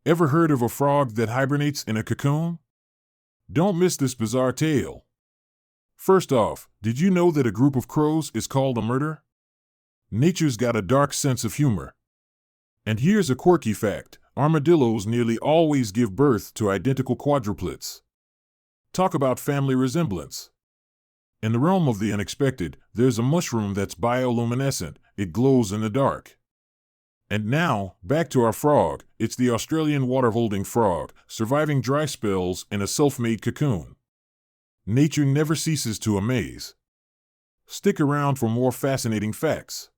Ever heard of a frog that hibernates in a cocoon? Don't miss this bizarre tale. First off, did you know that a group of crows is called a murder? Nature's got a dark sense of humor. And here's a quirky fact: armadillos nearly always give birth to identical quadruplets. Talk about family resemblance. In the realm of the unexpected, there's a mushroom that's bioluminescent. It glows in the dark. And now, back to our frog. It's the Australian water-holding frog, surviving dry spells in a self-made cocoon. Nature never ceases to amaze. Stick around for more fascinating facts.